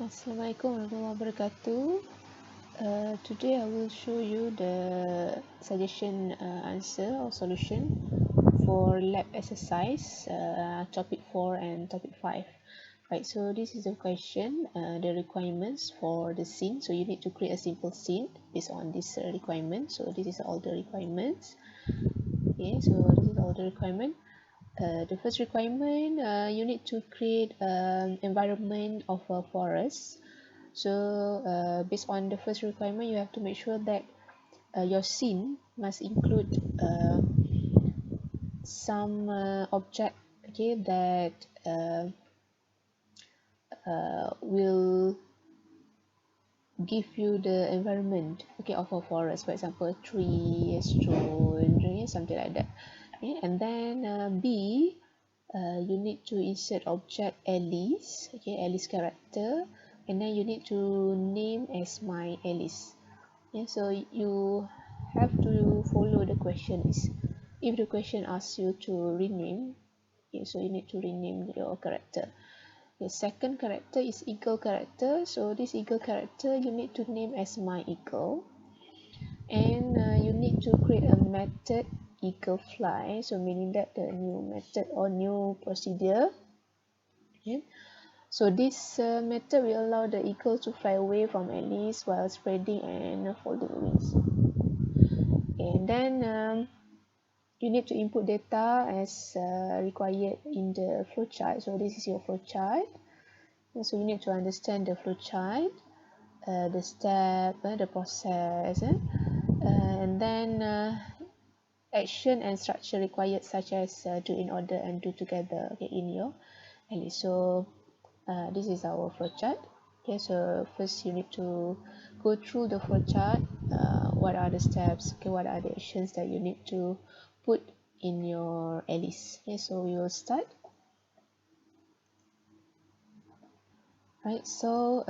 Assalamualaikum warahmatullahi wabarakatuh. Today I will show you the suggestion answer or solution for lab exercise topic 4 and topic 5. Right, so this is the question, the requirements for the scene. So you need to create a simple scene based on this requirement. So this is all the requirements. Okay, so this is all the requirement. The first requirement, you need to create an environment of a forest. So based on the first requirement, you have to make sure that your scene must include some object, okay, that will give you the environment, okay, of a forest. For example, a tree, a stone, something like that. Okay, and then B, you need to insert object Alice, okay, Alice character, and then you need to name as my Alice. Yeah, so you have to follow the questions. If the question asks you to rename, okay, so you need to rename your character. The second character is eagle character. So this eagle character you need to name as my eagle, and you need to create a method eagle fly. So meaning that the new method or new procedure. Okay. So this method will allow the eagle to fly away from Alice while spreading and folding wings. And then you need to input data as required in the flowchart. So this is your flowchart. So you need to understand the flowchart, the step, the process, and then action and structure required, such as do in order and do together, okay, in your Alice. So this is our flowchart. Okay, so first you need to go through the flowchart. What are the steps? Okay, what are the actions that you need to put in your Alice? Okay, so we will start. Right, so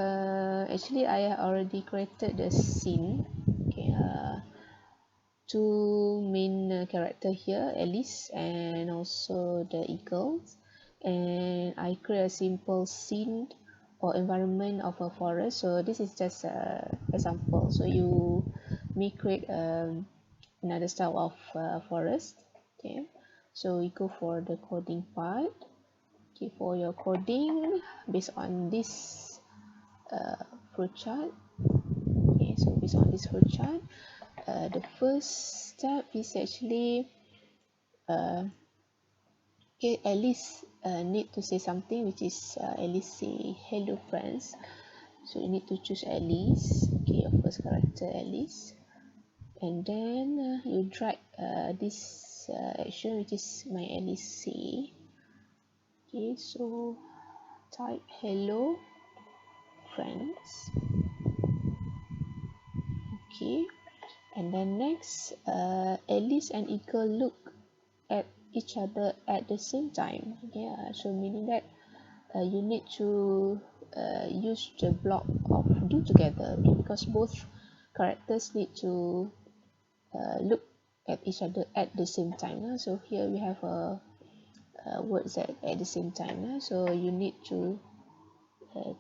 actually I have already created the scene. Okay, two main character here, Alice and also the eagles, and I create a simple scene or environment of a forest. So this is just a example. So you may create another style of forest. Okay, so we go for the coding part. Okay, for your coding based on this flowchart. Okay, so based on this flowchart, the first step is actually okay, Alice need to say something, which is Alice say hello friends. So you need to choose Alice, okay, your first character Alice, and then you drag this action, which is my Alice say. Okay, so type hello friends. Okay, and then next Alice and Eagle look at each other at the same time. Yeah, so meaning that you need to use the block of do together, okay, because both characters need to look at each other at the same time. So here we have a words at the same time. So you need to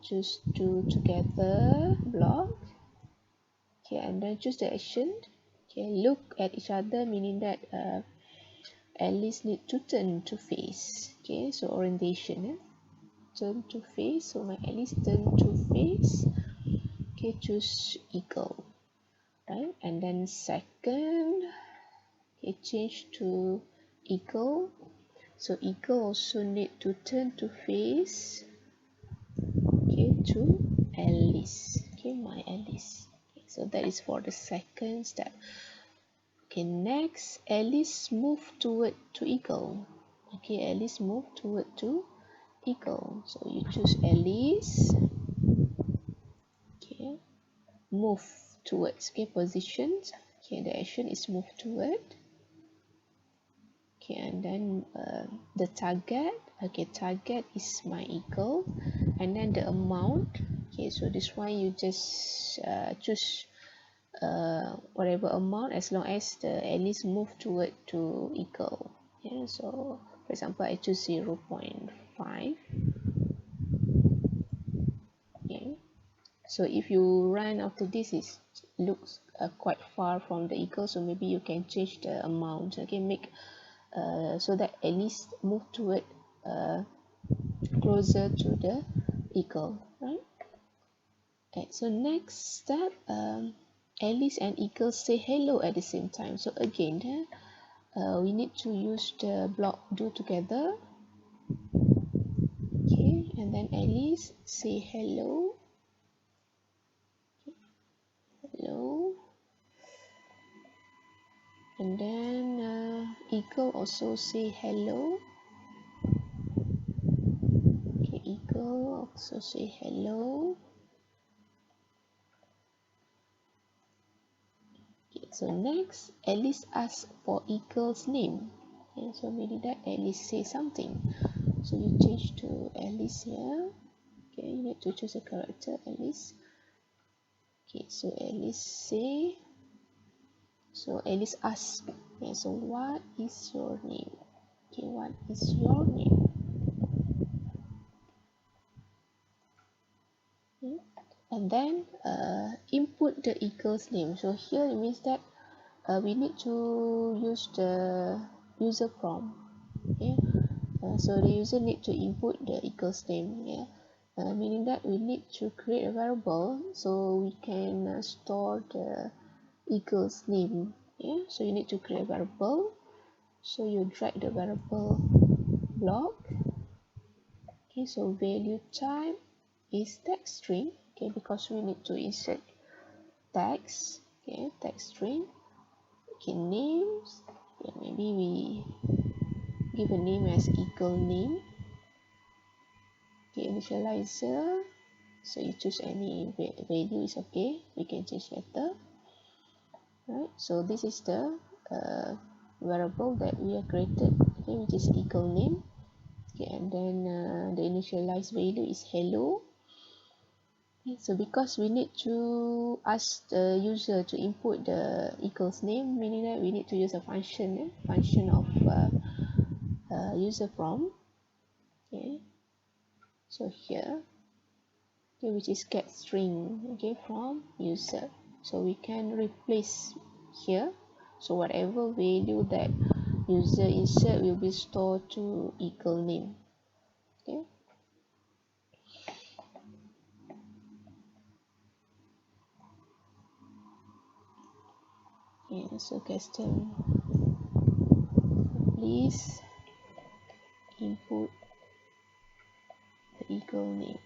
choose do together block. Okay, and then choose the action. Okay, look at each other, meaning that Alice need to turn to face. Okay, so orientation, turn to face. So my Alice turn to face. Okay, choose eagle, right? And then second, okay, change to eagle. So eagle also need to turn to face. Okay, to Alice. Okay, my Alice. Okay, so that is for the second step. Okay, next, Alice move toward to eagle. Okay, Alice move toward to eagle. So you choose Alice. Okay, move towards. Okay, positions. Okay, the action is move toward. Okay, and then the target. Okay, target is my eagle, and then the amount. Okay, so this one you just choose whatever amount as long as the Alice move toward to equal. Yeah, so for example I choose 0.5. Okay, So if you run after this, it looks quite far from the eagle, so maybe you can change the amount. Okay, make so that at least move toward closer to the eagle, right? Okay, so next step, Alice and eagle say hello at the same time. So again, we need to use the block do together. Okay, and then Alice say hello, hello, and then eagle also say hello. Okay, eagle also say hello. Okay, so next Alice asks for eagle's name. Okay, so maybe that Alice say something. So you change to Alice here. Okay, you need to choose a character, Alice. Okay, so Alice say, so Alice asks, okay, so what is your name? Okay, what is your name? Okay. And then input the eagle's name. So here it means that we need to use the user prompt. Okay, so the user need to input the eagle's name. Yeah, meaning that we need to create a variable so we can store the eagle's name. Yeah, so you need to create a variable. So you drag the variable block. Okay, so value type is text string. Okay, because we need to insert text. Okay, text string. Okay, names. Yeah, maybe we give a name as eagle name. Okay, initializer. So you choose any value is okay. We can change later. Right. So this is the variable that we have created. Okay, which is eagle name. Okay, and then the initialized value is hello. Okay, so because we need to ask the user to input the eagle's name, meaning that we need to use a function, function of user prompt. Okay, so here, okay, which is get string, okay, from user. So we can replace here. So whatever value that user insert will be stored to eagle name. Okay. Yeah, so custom, please input the eagle name.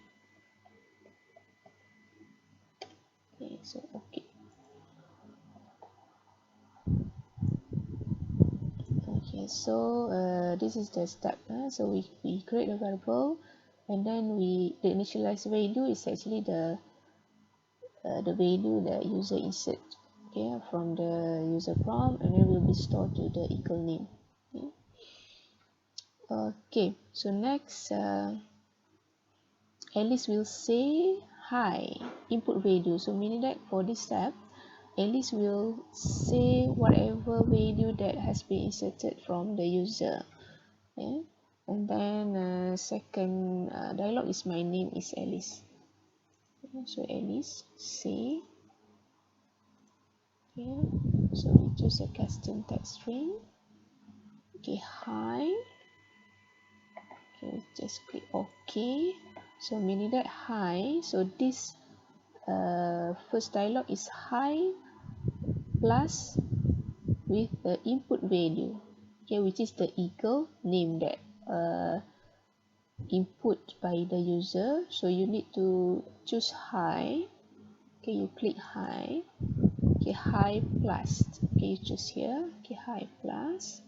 Okay, so okay. Okay, so this is the step. So we create a variable, and then the initialized value is actually the value that user insert, okay, from the user prompt, and then will be stored to the eagle name. Okay, okay, so next Alice will say hi, input value. So meaning that for this step, Alice will say whatever value that has been inserted from the user. Okay? And then second dialog is my name is Alice. Okay, so Alice say, okay, so we choose a custom text string. Okay, hi. Okay, just click OK. So meaning that hi. So this first dialog is hi plus with the input value, okay, which is the eagle name that input by the user. So you need to choose hi. Okay, you click hi. Okay, hi plus. Okay, you choose here. Okay, hi plus.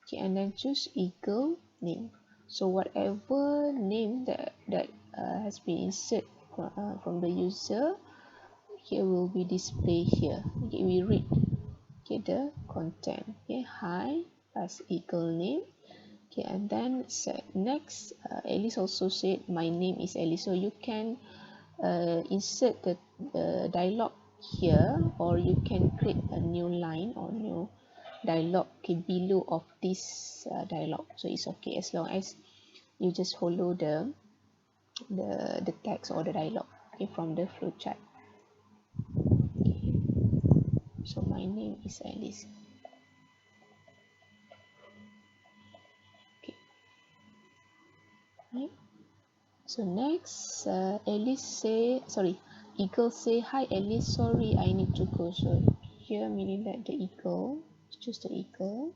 Okay, and then choose eagle name. So whatever name that has been inserted from the user, here will be displayed here. Okay, we read, okay, the content. Okay, hi plus eagle name. Okay, and then next, Alice also said my name is Alice. So you can insert the dialogue here, or you can create a new line or new dialogue, okay, below of this dialogue. So it's okay as long as you just follow the text or the dialogue. okay, from the flowchart. Okay. So my name is Alice. Okay. Right. So next, Eagle say, hi Alice, sorry, I need to go. So here meaning that the eagle, choose the eagle.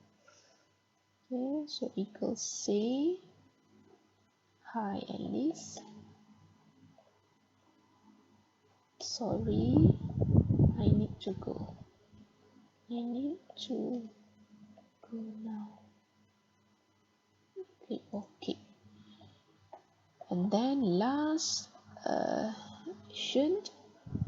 Okay, so eagle say, hi Alice, sorry, I need to go. I need to go now. Click OK. And then last shouldn't.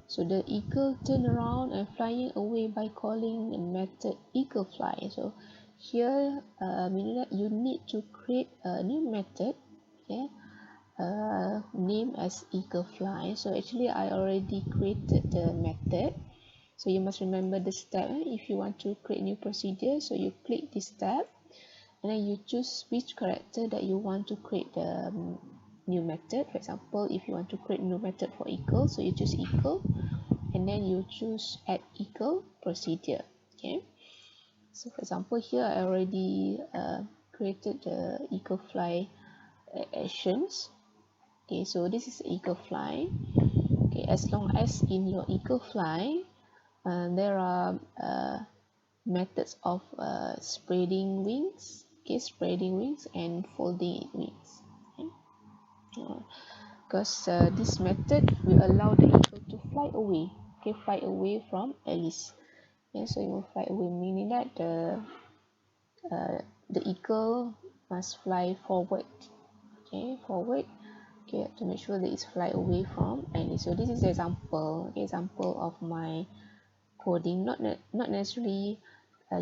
So the eagle turn around and flying away by calling the method eagle fly. So here meaning that you need to create a new method, okay, name as eagle fly. So actually I already created the method. So you must remember the step. If you want to create new procedure, so you click this tab and then you choose which character that you want to create the new method. For example, if you want to create new method for equal, so you choose equal and then you choose add equal procedure. Okay, so for example here I already created the equal fly actions. Okay, so this is equal fly. Okay, as long as in your equal fly there are methods of spreading wings, okay, spreading wings and folding wings. Okay. Because this method will allow the eagle to fly away, okay, fly away from Alice. Okay, so it will fly away, meaning that the eagle must fly forward, okay, forward, okay, to make sure that it's fly away from Alice. So this is the example, okay, example of my coding. Not necessarily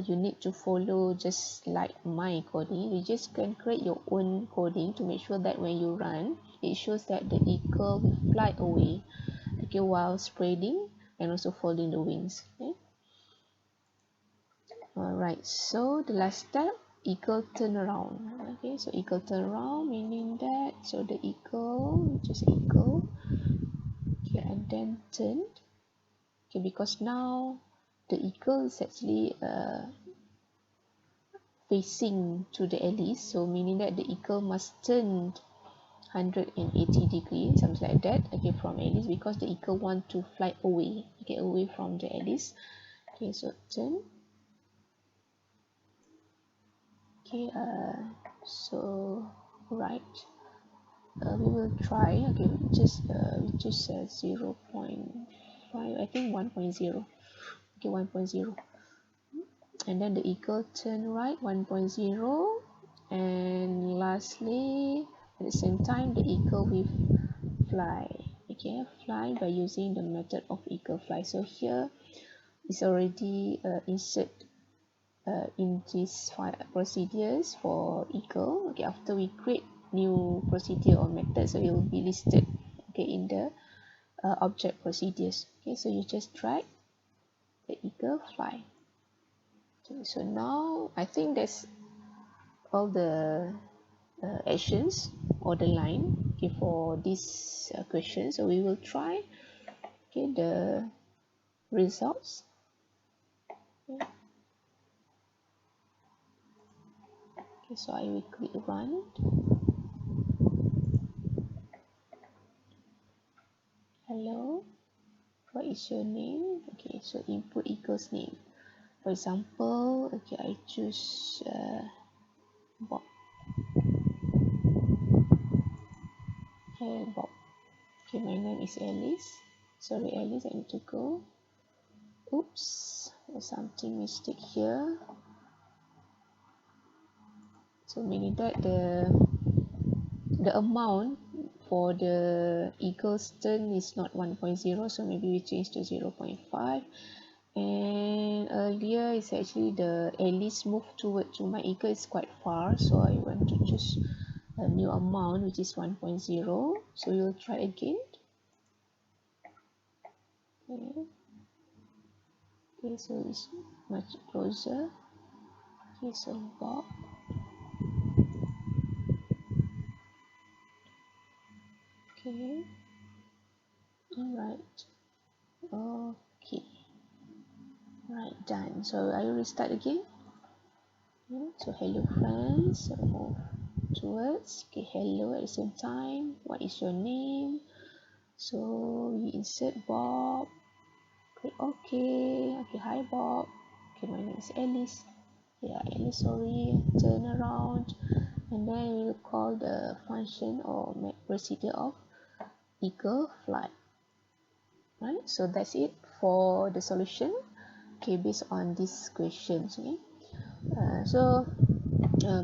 you need to follow just like my coding. You just can create your own coding to make sure that when you run it shows that the eagle will fly away, okay, while spreading and also folding the wings. Okay, all right, so the last step, eagle turn around. Okay, so eagle turn around meaning that, so the eagle, just eagle, okay, and then turn. Okay, because now the eagle is actually facing to the Alice, so meaning that the eagle must turn 180 degrees, something like that, okay, from Alice, because the eagle want to fly away, okay, away from the Alice. Okay, so turn. Okay, so right, we will try. Okay, we just 0.5, I think 1.0. Okay, 1.0. And then the eagle turn right, 1.0. And lastly, at the same time, the eagle will fly. Okay, fly by using the method of eagle fly. So here is already insert in these procedures for eagle. Okay, after we create new procedure or method, so it will be listed, okay, in the object procedures. Okay, so you just drag the eagle fly. Okay, so now I think that's all the actions or the line, okay, for this question. So we will try, okay, the results. Okay, so I will click run. Hello, what is your name? Okay, so input equals name. For example, okay, I choose Bob. Hey Bob. Okay, my name is Alice. Sorry Alice, I need to go. Oops, there's something mistake here. So meaning that the amount for the eagle's turn is not 1.0, so maybe we change to 0.5. And earlier it's actually the Alice move toward to my eagle is quite far, so I want to choose a new amount which is 1.0. So we'll try again. Okay, okay, so it's much closer. Okay, so Bob. Okay, right. Okay, right, done. So I will restart again. So hello friends, so move towards, okay, hello at the same time. What is your name? So we insert Bob. Click OK. Okay, hi Bob. Okay, my name is Alice. Yeah, Alice, sorry. Turn around, and then we will call the function or procedure of eagle flight. Right, so that's it for the solution. Okay, based on these questions. Okay, so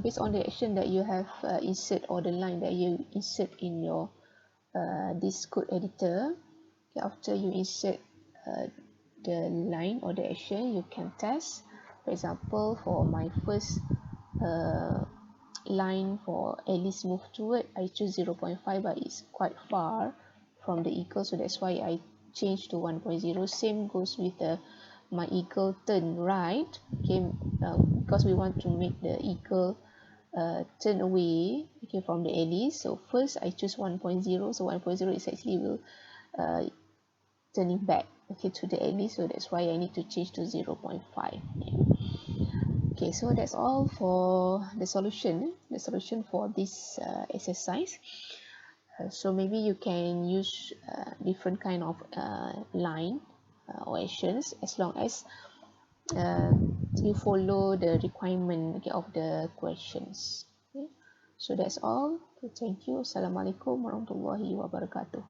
based on the action that you have insert, or the line that you insert in your this code editor, okay, after you insert the line or the action, you can test. For example, for my first uh, line for Alice move toward, I choose 0.5, but it's quite far from the eagle, so that's why I change to 1.0. Same goes with my eagle turn right. Okay, because we want to make the eagle turn away, okay, from the Alice. So first I choose 1.0. So 1.0 is actually will uh, turning back, okay, to the Alice. So that's why I need to change to 0.5. Yeah. Okay, so that's all for the solution for this exercise. So maybe you can use different kind of line or actions, as long as uh, you follow the requirement, okay, of the questions. Okay. So that's all. Thank you. Assalamualaikum warahmatullahi wabarakatuh.